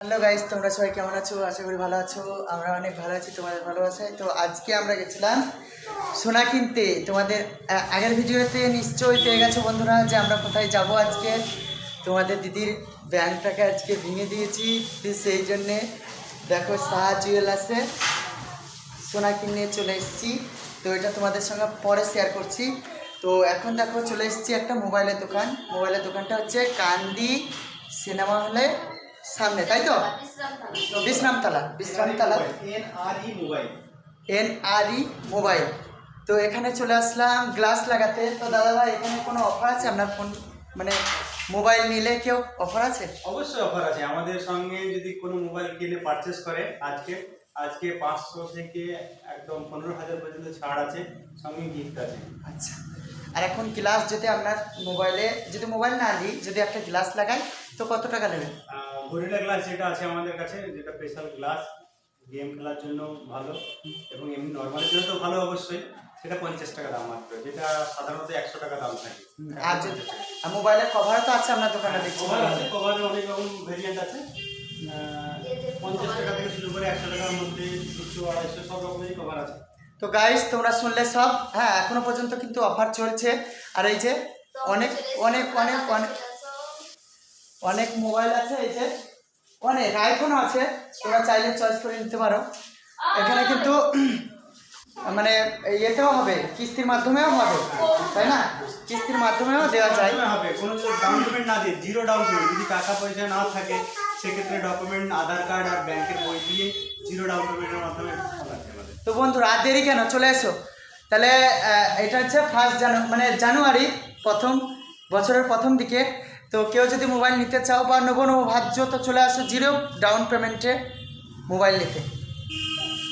Hello guys, তোমরা সবাই কেমন আছো? আশা করি ভালো আছো। আমরা অনেক ভালো আছি, তোমাদের ভালোবাসায়। তো আজকে আমরা গেছিলাম সোনা কিনতে। তোমাদের আগের ভিডিওতে নিশ্চয়ই পেয়ে গেছো বন্ধুরা যে আমরা কোথায় যাব আজকে। তোমাদের দিদির ব্যাংকটাকে আজকে ভেঙে দিয়েছি, তো সেই জন্যে দেখো শাহ জুয়েলার্সে সোনা কিনে চলে এসেছি। তো এটা তোমাদের সঙ্গে পরে শেয়ার করছি। তো এখন দেখো চলে এসেছি একটা মোবাইলের দোকান। মোবাইলের দোকানটা হচ্ছে কান্দি সিনেমা হলে সামনে, তাই তো? বিশ্রামতলা NRE মোবাইল। তো এখানে চলে আসলাম গ্লাস লাগাতে। তো দাদা ভাই, এখানে কোনো অফার আছে? আপনার ফোন মানে মোবাইল নিলে কেউ অফার আছে? অবশ্যই অফার আছে। আমাদের সঙ্গে যদি কোনো মোবাইল কিনে পারচেস করে আজকে আজকে 500 থেকে একদম 15,000 পর্যন্ত ছাড় আছে, সঙ্গে গিফট আছে। আচ্ছা, আর এখন গ্লাস যদি আপনার মোবাইলে, যদি মোবাইল না নিই, যদি একটা গ্লাস লাগাই তো কত টাকা নেবেন? গরিলা গ্লাস যেটা আছে আমাদের কাছে, যেটা স্পেশাল গ্লাস, গেম খেলার জন্য ভালো এবং এমনি নর্মালের জন্য তো ভালো অবশ্যই, সেটা 50 টাকা দাম মাত্র, যেটা সাধারণত 100 টাকা দাম থাকে। আর যদি মোবাইলের কভারও তো আছে আপনার দোকানে দেখছি। কভার আছে, কভারের অনেক রকম ভেরিয়েন্ট আছে। 50 টাকা থেকে শুরু করে 100 টাকার মধ্যে 200, 250 সব রকমেরই কভার আছে। তো গাইস, তোমরা শুনলে সব। হ্যাঁ, এখনো পর্যন্ত কিন্তু অফার চলছে। আর এই যে অনেক অনেক অনেক অনেক অনেক মোবাইল আছে, এই যে অনেক আইফোনও আছে, তোমরা চাইলে চয়েস করে নিতে পারো। এখানে কিন্তু মানে ইয়েতেও হবে, কিস্তির মাধ্যমেও হবে, তাই না? কিস্তির মাধ্যমেও দেওয়া যায়। হবে কোনো ডাউন পেমেন্ট না দিয়ে, জিরো ডাউন পেমেন্ট। যদি টাকা পয়সা না থাকে সেক্ষেত্রে ডকুমেন্ট, আধার কার্ড আর ব্যাংকের বই দিয়ে জিরো ডাউন পেমেন্টের মাধ্যমে তো বন্ধুরা, আর দেরি কেন, চলে এসো। তাহলে এটা হচ্ছে জানুয়ারি, প্রথম বছরের প্রথম দিকে। তো কেউ যদি মোবাইল নিতে চাও বা নেবো ভাবছো, তো চলে আসো জিরো ডাউন পেমেন্টে মোবাইল নিতে।